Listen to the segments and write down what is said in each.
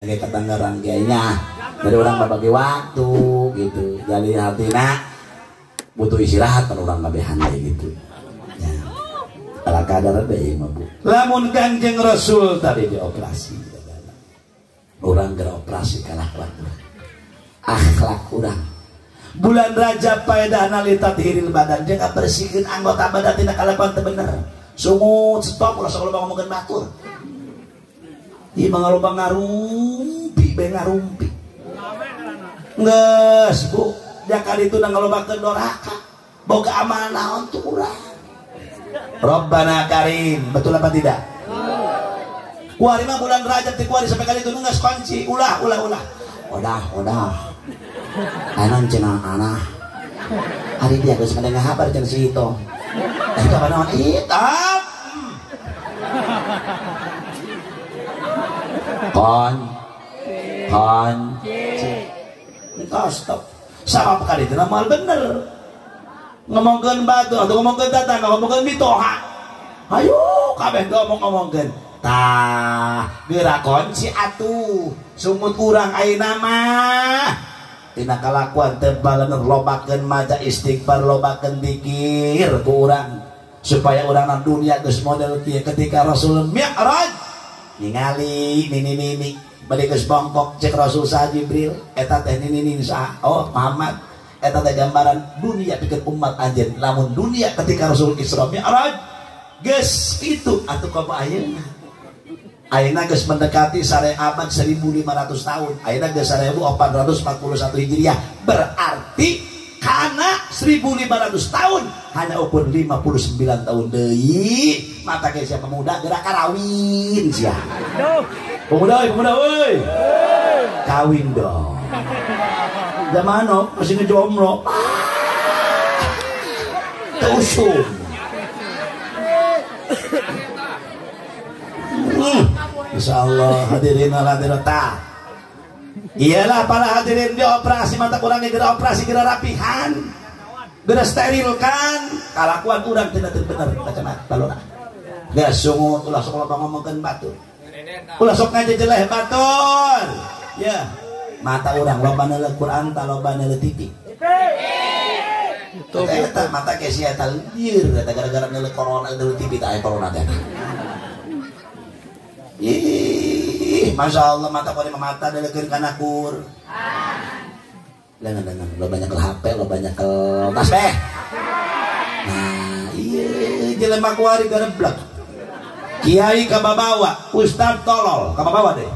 kayak ketanggaran kayaknya dari orang berbagi waktu gitu, jadi hatinya butuh istirahat kan orang babehan gitu ya. Ala kadar deh mah bu, lamun Kanjeng Rasul tadi dioperasi orang geroperasi kalah akhlak orang bulan Rajab paedah nalita hiril badan dia gak bersihkan anggota badan tidak kalakuan bener sumut stop ulah sok loba ngomongkeun batur ieu mah loba ngarumpi be ngarumpi geus bu jaka ditu da ngalobakeun doraka boga amanah untuk urang Rabbana Karim betul apa tidak kuari mah bulan Rajab ti kuari sampai kali itu geus kunci ulah udah anan cenah anak hari dia geus mendengar kabar cenah si itu kabar naon hitam stop sama kali itu nama bener ngomongkeun batu atau ngomongkeun tatangga ngomongkeun mitoha ayo kabeh ngomongkeun tah geura kunci atuh sumut urang ayeuna mah tina kalakuan teu baleuneur lobakeun maca istighfar lobakeun zikir ku urang supaya urang dunia geus model kieu ketika Rasul Mi'raj ningali nini bade geus bongkok cek Rasul sa Jibril eta teh nini sa oh Muhammad eta teh gambaran dunia pikeun umat anjeun lamun dunia ketika Rasul Isra Mi'raj geus kitu atuh ka ayeuna ayeuna geus mendekati sare abad 1500 tahun ayeuna geus 1441 Hijriah berarti kana 1500 tahun hanya ukur 59 tahun deui mata ge sia pemuda geura karawin sia pemuda euy kawin dong zaman masih ngejomblo tusuk insyaallah hadirin hadirat iyalah para hadirin dioperasi mata kurangnya geura operasi geura rapihan geura sterilkan kalakuan urang teu bener kacamata balona geus sungut ulah sok loba ngomongkeun batur ulah sok ngajejeleh batur ya mata urang loba neuleuh Quran ta loba neuleuh TV eta mata ke sia eta lieur eta gara-gara neuleuh corona neuleuh TV ta aya corona teh Masya Allah mata pada mata dalekeun kana kur dengan lo banyak ke HP lo banyak ke tasbih nah iya jelema kuari gareblak kiai kababawa ustad tolol kababawa deh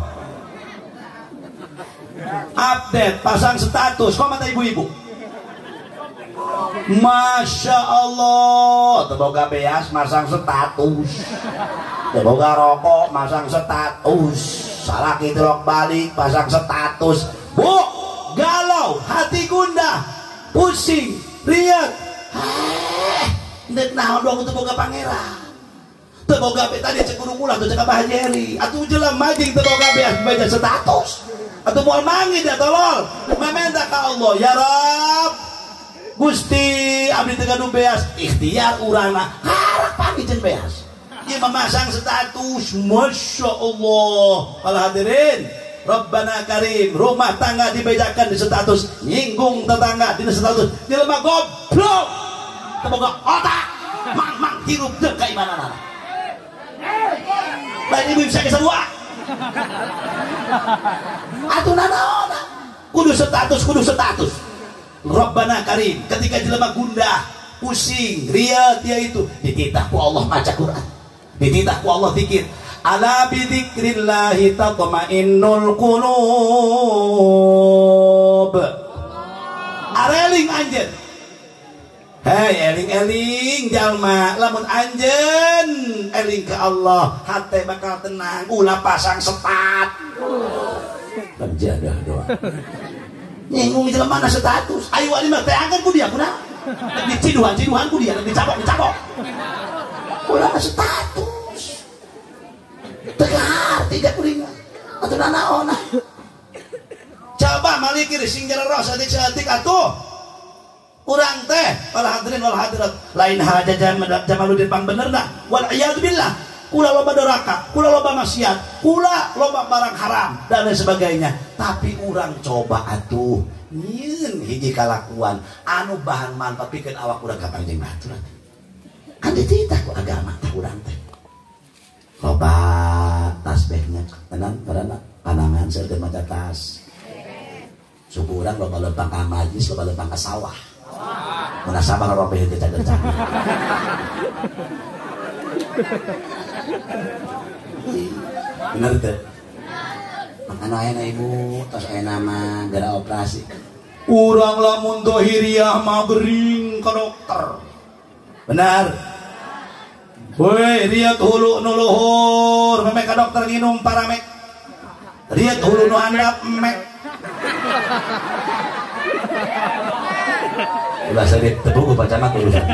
update pasang status kok mata ibu-ibu Masya Allah teboga beas masang status teboga rokok masang status salah gitu rok balik pasang status bu galau hati gundah pusing lihat nek naon dong teboga pangeran teboga be tadi cek guru ulah tuh cek Abah Jeri atuh jelam majing teboga beas baca status atuh moal manggih dia tolol meminta ka Allah ya Rabb Gusti abdi teu gaduh beas ikhtiar urangna harap pamikeun beas ieu memasang status Masya Allah para hadirin Rabbana Karim rumah tangga dibejakan di status nyinggung tetangga di status jelema goblok teu boga otak mang hirup teu kaimanana bae ibu bisa kesadua atuh nanaon kudu status Rabbana Karim ketika jelema gundah pusing riat dia itu dititah ku Allah maca Quran dititah ku Allah zikir ala bi dzikrillahi tatmainnul qulub areling anjeun hei eling jalma lamun anjeun eling ke Allah hate bakal tenang ulah pasang sepat penjadah doa nyinggung jelema na status ayo ali mah teh angkat ku dia kunaon diciduhan ku dia dicabok ulah status tegar tiga kuringan atuh nanaon coba malikir sing jero saeutik atuh urang teh para hadirin wal hadirat lain hajajan Jamaluddin pang benerna wal iyad billah kula loba doraka, kula loba maksiat, kula loba barang haram dan lain sebagainya. Tapi urang coba atuh nyin hiji kalakuan anu bahan manfaat pikeun awak urang ka Kangjeng Batur. Kan dititah ku agama teh urang teh. Loba tasbihnya tenan karena panangan seukeun maca tas. Suku urang loba lempang ka majlis, loba lempang ka sawah. Mun sabar robeh teh cager-cager. Bener teh. Makanya ayana ibu, tos ayana mah gara operasi. Urang lamun dohiriah mah gering ke dokter. Benar. Woi, riat hulu nu luhur, memek ka dokter nginum paramek. Riat hulu nu handap mek. Ulah sedih tebuku bacana tulisan.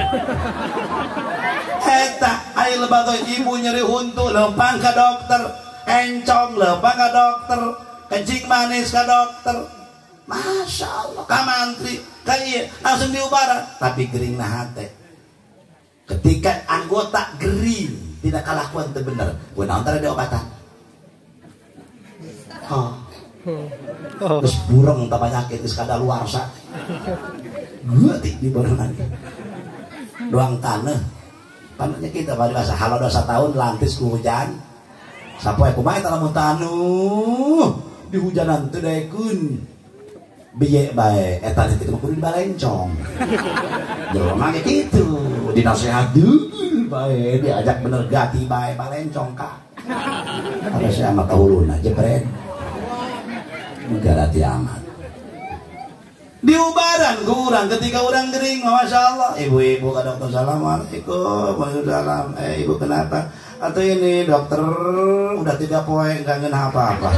Eta aya lebaga ibu nyeri huntu lempang ka dokter, encong lempang ka dokter, kencing manis ka dokter. Masya Allah, ka mantri, ka ieu langsung diubaran, tapi gering na hate. Ketika anggota gering tidak kalakuan teu bener, kunaon tara diobatan? Terus burung tak penyakit geus kadaluarsa. Geutik di barengan. Doang taneuh. Pannya kita pada bahasa halo dosa tahun lantis ku hujan. Sapoe kumaha eta lamun tanuh di hujanan teu daekeun. Biye bae eta teh kudu dibalencong. Jelema ge kitu, dinasehat deul bae, diajak bener gati bae balencong ka. Ada saya mah kahuluna jepret. Negara tiamat. Diubaran kurang ketika orang gering, masya Allah. Ibu-ibu ke dokter, assalamualaikum, waalaikumsalam. Ibu kenapa? Atau ini dokter udah 3 poin nggak ngena apa-apa.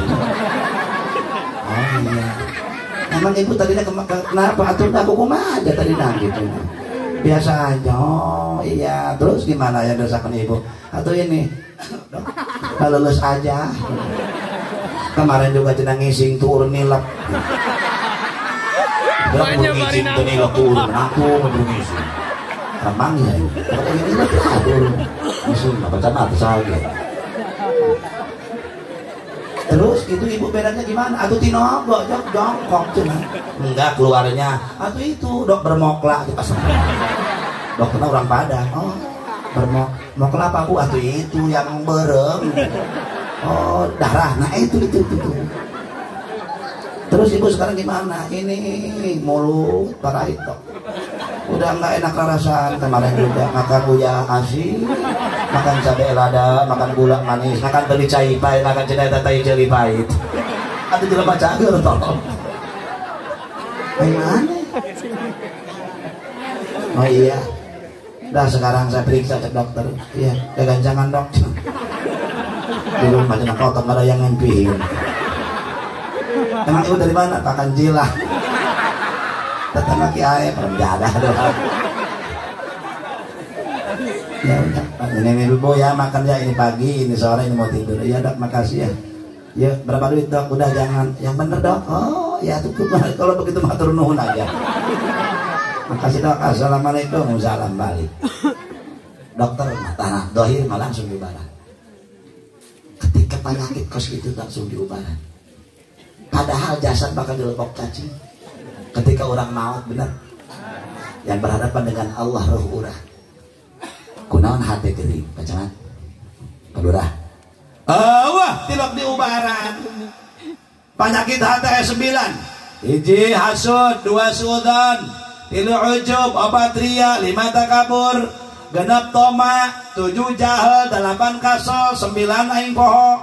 Oh iya. Emang ibu tadinya kenapa? Atau aku kumaha aja tadi gitu. Biasa aja. Oh iya. Terus gimana yang dosakan ibu? Atau ini, dok, lulus aja. Kemarin juga cenah ngising tur nilep. Berapa ngising tuh nilep tur, aku ngising. Gampang ya ini. Kalau ini nilep lah tur. Ngising apa cenah saja. Terus itu ibu bedanya gimana? Atuh tinogo jongkok cenah. Enggak keluarnya. Atuh itu dok bermokla di pasar. Dokternya orang Padang. Oh, bermokla apa bu? Atuh itu yang berem. Oh darah, nah itu. Terus ibu sekarang gimana? Ini mulut para itu udah nggak enak rasa. Kemarin juga makan uya asin, makan cabai lada, makan gula manis, makan teri cai pahit, makan cenah tai jeli pahit. Ada jelema cager tolong. Gimana? Oh iya. Dah sekarang saya periksa cek dokter. Iya, keganjangan dok. Di rumah jangan potong ada yang ngempihin. Emang ibu dari mana? Pakan jilah. Tetangga kiai perjadah doang. Ya udah, ini ibu ya makan ya, ini pagi, ini sore, ini mau tidur. Ya dok, makasih ya. Ya berapa duit dok? Udah jangan, yang bener dok. Oh ya cukup. Kalau begitu matur nuhun aja. Makasih dok. Assalamualaikum. Salam balik. Dokter tanah dohir malah langsung dibarat. Ketika penyakit kos itu langsung diubaran. Padahal jasad bakal dilepok cacing. Ketika orang maut benar, yang berhadapan dengan Allah roh urah. Kunaon hati gering, pacangan, kedurah. Wah, tilok diubaran. Penyakit hati 9. 1 hasud, 2 suudzon, 3 ujub, 4 ria, 5 takabur, 6 toma, 7 jahil, 8 kasol, 9 aing poho.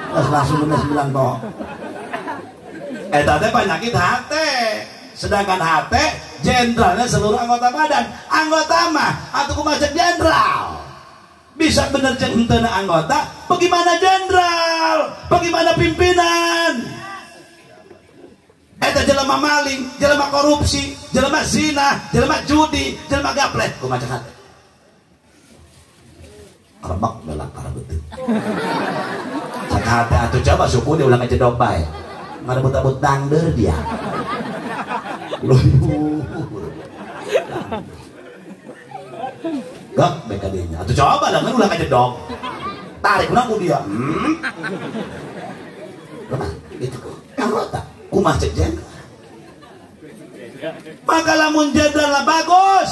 Terus langsung bener 9 poho. Eta teh penyakit hati. Sedangkan hati jenderalnya seluruh anggota badan. Anggota mah atuh kumaha jenderal. Bisa bener jeung henteu anggota, bagaimana jenderal? Bagaimana pimpinan? Eta jelema maling, jelema korupsi, jelema zina, jelema judi, jelema gapleh, kumaha hati. Kerebak dalam para betul. Sakate atuh coba suku dia ulang ngedok bae. Ngarebut-rebut dangder dia. Luhur. gak bekadinya atau coba lah kan ulah kajedog tarik nang dia gitu kok anggota kumah cek jenderal maka lamun jenderal bagus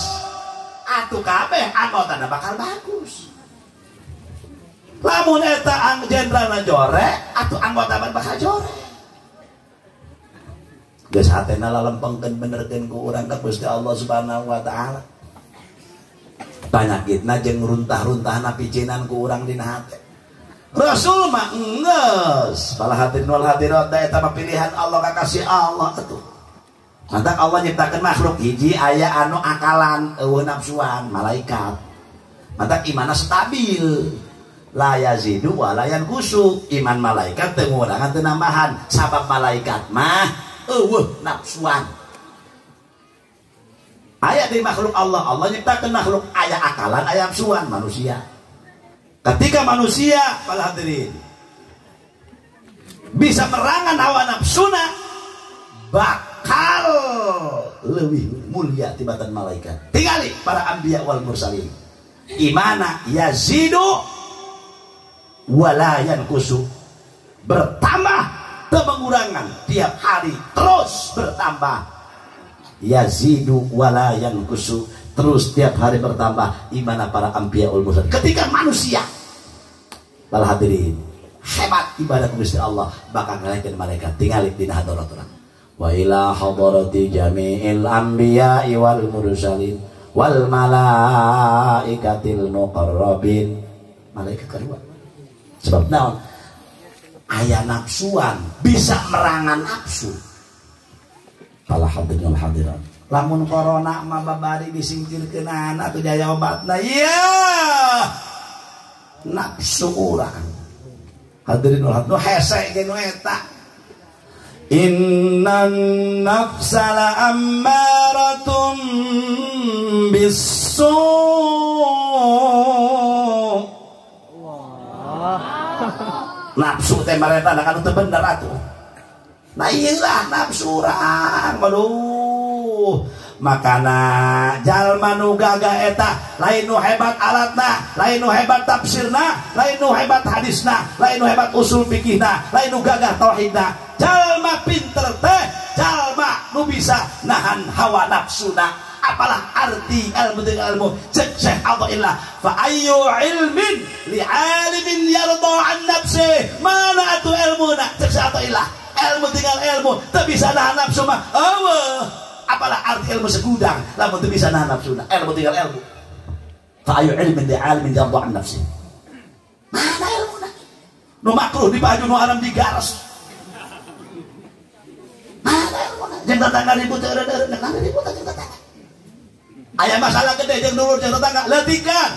atuh kabeh anggota bakal bagus lamun eta jenderal jore atuh anggota bakal jore geus hatena lalempengkeun benerkeun ku urang ka Gusti Allah Subhanahu wa taala panyakitna jeung runtah-runtahna picinan ku urang dina hate Rasul mah geus bala hati nul hadirat eta pilihan Allah kakasih Allah atuh mantap Allah nyiptakeun makhluk hiji aya anu akalan eueuh nafsuan malaikat mantap imanna stabil la yazidu wa la yanqusu iman malaikat teu ngurangan teu nambahan sabab malaikat mah eueuh nafsuan aya di makhluk Allah nyiptakeun makhluk aya akalan aya nafsuan manusia ketika manusia para hadirin bisa merangan hawa nafsuna bakal lebih mulia tibatan malaikat tingali para anbiya wal mursalin imana yazidu wala yanqusu bertambah teu mengurangan tiap hari terus bertambah yazidu wala yanqusu terus tiap hari bertambah imana para anbiya wal mursalin ketika manusia para hadirin hebat ibadah Gusti Allah bakal ngalahin malaikat tingali dina hadarat urang wa ila hadarati jami'il anbiya'i wal mursalin wal malaikatil muqarrabin malaikat kedua sebab naon aya nafsuan bisa merangan nafsu para hadirin hadirat lamun corona mah babari disingkirkeun atuh jaya obatna iya nafsu urang hadirin nu hese ge nu eta innan nafsala ammaratun bisu nafsu teh mareta anu teu bener atuh nah iyalah nafsu urang aduh makana jalma nu gagah eta lain nu hebat alatna lain nu hebat tafsirna lain nu hebat hadisna lain nu hebat usul fikihna lain nu gagah tauhidna jalma pinter teh jalma nu bisa nahan hawa nafsuna apalah arti ilmu dengan ilmu cek Syekh Athaillah fa ayyu ilmin li alimin yarda an nafsi mana atu ilmuna cek Syekh Athaillah ilmu dengan ilmu teu bisa nahan nafsu mah eueuh apalah arti ilmu segudang lamun teu bisa nahan nafsuna ilmu tinggal ilmu fa ayu ilmin li alimin yarda an nafsi mana ilmuna nu makruh dibaju nu haram digaras mana ilmuna jeung tetangga ribut eureun nek ribut jeung tetangga aya masalah gede jeung dulur jeung tetangga leutikan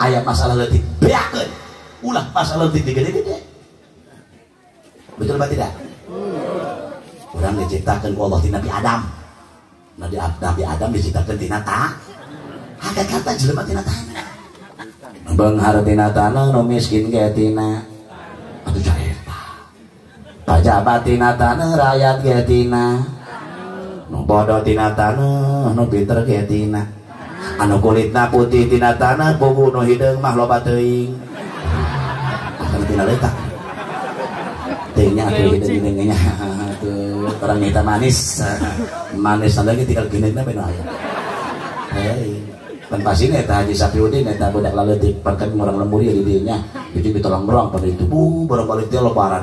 aya masalah leutik beakeun ulah masalah leutik gede-gede betul apa tidak orang diciptakan ku Allah ti Nabi Adam Nabi Adam diciptakan tina ta hakikatna jelema tina tanah beunghar tina tanah nu miskin ge tina atuh caeta pajabat tina tanah rakyat ge tina nu bodoh tina tanah nu pinter ge tina anu kulitna putih tina tanah bubu nu hideung mah loba teuing kana tina letak teuingnya atuh hideung-hideungnya orang nyata manis lagi tinggal gini bener aya kan pasti eta Haji Sapiudin eta budak laletik pakai orang lembur ya di dinya jadi ditolong berang pada itu barang balik dia lebaran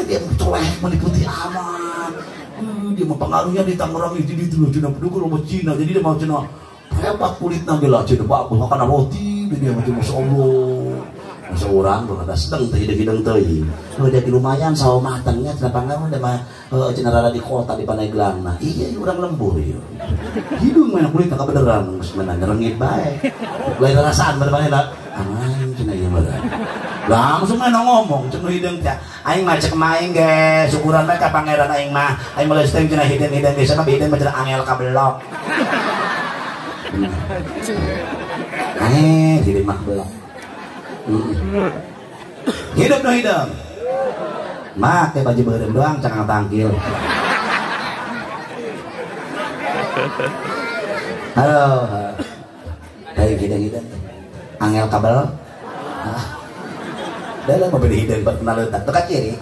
dia coleh meliputi aman dia mempengaruhinya di Tangerang itu di Cina pendukung rumah Cina jadi dia mau Cina hebat kulitnya gila Cina bagus makan roti dia macam Masya Allah seorang tuh ada sedang teh hidung teh udah di lumayan sawo matangnya kenapa nggak udah mah cenara di kota di Pandeglang nah iya orang lembur ya hidung mana kulit tak beneran sebenarnya rengit baik lain rasaan bener-bener lah aman cina iya bener langsung main ngomong cina hidung teh aing mah cek main ge syukuran mereka pangeran aing mah aing mulai stem cina hidung bisa mah hidung macam angel kabelok hidung mah belok hidup no hidup make baju berem doang cangang tangkil halo hidang-hidang angel kabel dalam mobil hidang berkenal letak dekat kiri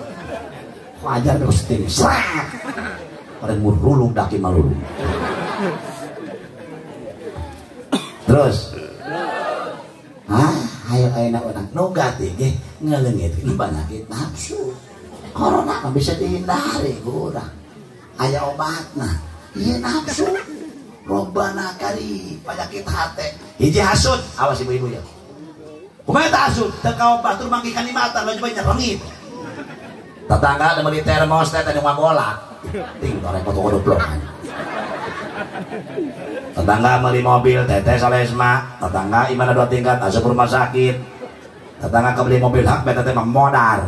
wajar terus tim serak orang murulung daki malulu terus ayo nak orang nugati ge ngelengit ini penyakit nafsu corona kan bisa dihindari kurang aya obatna iya nafsu robana kali penyakit hati hiji hasud awas ibu-ibu ya kumaha teh hasud teu ka obat tur manggikan di mata lo coba nyerengit tetangga ada beli termos teh tadi mau bola ting goreng foto goblok tetangga beli mobil teteh Salesma tetangga imana 2 tingkat asup rumah sakit tetangga kebeli mobil hak beta teh modar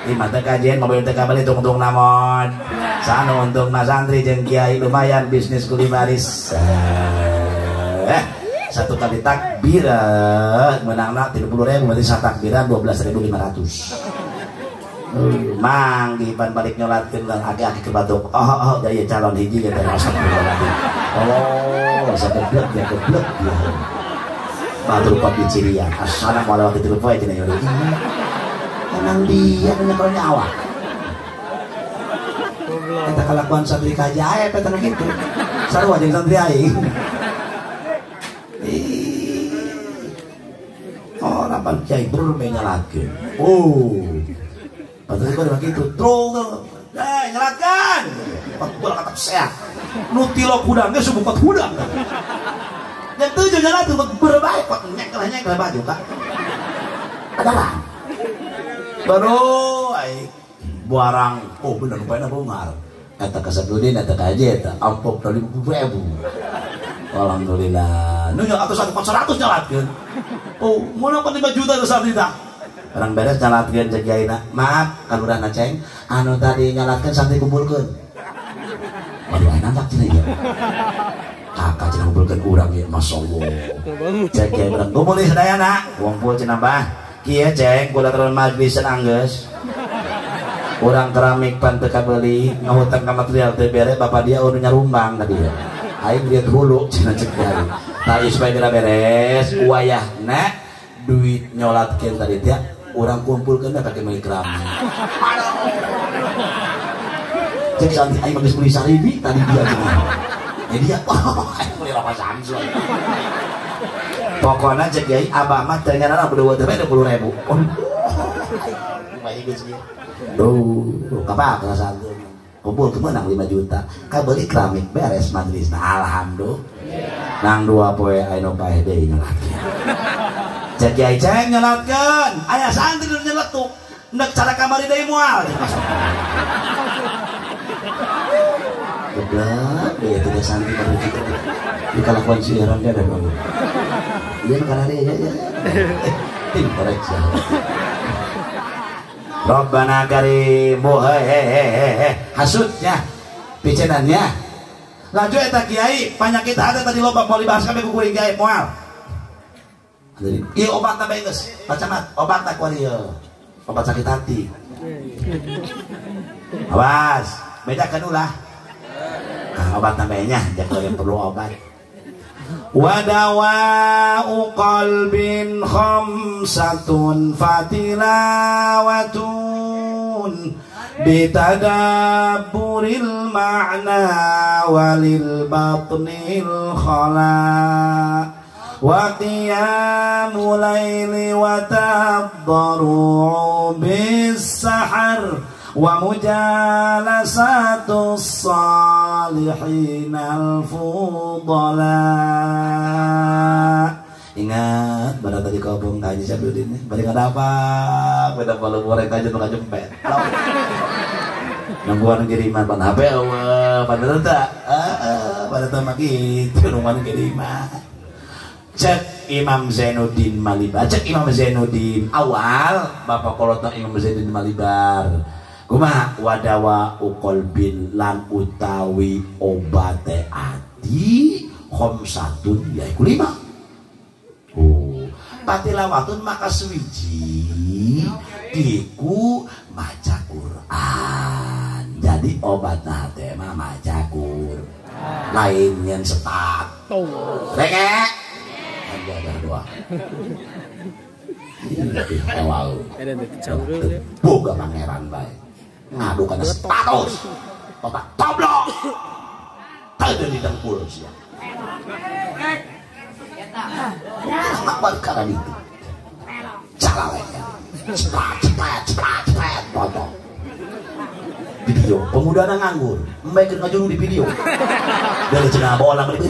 di mata kajian mobil teh kabeli tung-tung namon sanu untuk na santri jeung kiai lumayan bisnis kuli baris satu kali takbir menangna 30.000 berarti satakbiran 12.500 mang di pan balik nyolatkeun lang aki-aki ke batuk oh daya calon hiji ya teh astagfirullahaladzim oh sakeblek ya keblek ya batur pat di cirian asana mau lewat itu poe cenah yeuh emang dia punya nyawa eta kalakuan santri kajae eta nu kitu sarua jeung santri aing oh lapan kiai berme nyalakeun padahal pada begitu troll tuh nyelatkan bola kata sehat nutilo kudang dia subuh kudang dan tujuh nyelat tuh berbaik kok nyekel baju kak adalah baru barang bener rupanya bungar kata kasabudin kata kaji kata amplop 20.000 alhamdulillah nunjuk atau 1.400 nyelatkan mana 5 juta itu saat itu orang beres nyalatkeun cek kiaina maaf kalurana ceng anu tadi nyalatkeun santri kumpulkeun waduh enak cenah ieu kakak cenah kumpulkeun urang ieu masyaallah cek kiai urang kumpul di sadayana kumpul cenah bah kieu ceng kula terus majlisan anggeus urang keramik pan teu kabeli ngahutang ka material teu bere bapak dia anu nyarumbang tadi ya aing lihat hulu cenah cek kiai tadi supaya beres wayahna duit nyolatkeun tadi teh orang kumpulkan dah pakai mikram. Cek santi aing geus beli 1.000 tadi dia cuma. Jadi dia aing beli 8 Samsung. Pokona cek kiai abah mah teh nyana berdua teh 20.000. Bayi geus kieu. Duh, kapal santu. Kumpul kemenang 5 juta. Ka beli keramik beres majelisna alhamdulillah. Nang 2 poe aya nu paeh deui nyolatkeun. Cek kiai ceng nyelatkeun aya santri nu nyeletuk nek cara kamari deui moal goblok deui teh santri baru kita di kalakuan siaran dia ada baru ieu kana deui ya tim koreksi Rabbana karim hasudnya picenannya laju eta kiai penyakit hati tadi loba mau dibahas kabeh ku kuring kiai moal iya obat tambah geus pacamat obat tak ieu obat sakit hati awas bedakan ulah obat tambahnya jangan yang perlu obat wadawa'u qalbin khamsatun fatilawatun bitadabburil ma'na walil batnil khala wa qiyamul laili wa tadharru'u bis sahar wa mujalasatu salihin al fudala. Ingat pada tadi kau bung kaji Syabudin balik ada apa beda kalau goreng aja tuh jempet nungguan kiriman pan HP pada tak pada tamak itu nungguan kiriman. Cek Imam Zainuddin Malibar, cek Imam Zainuddin awal bapak kolotna Imam Zainuddin Malibar kumaha wadawa uqolbin lan utawi obate ati khamsatun yaiku 5 patilawatun maka suwiji diku maca Quran jadi obatna teh mah maca Quran lain yang setat rek jaga wah. Ewau. Boga pangeran bae. Ngadu kana status. Totak toblok. Kada di dengkul sia. Apa karena itu? Calalenya. Cepat. Tonton. Video pemuda nganggur. Mbak ngajung di video. Dari cenah bola beli.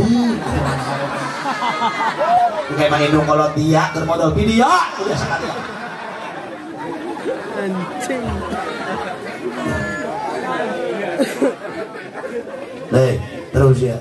Kayak main dong kalau dia termodal video udah sekali. Anjing. Terus ya.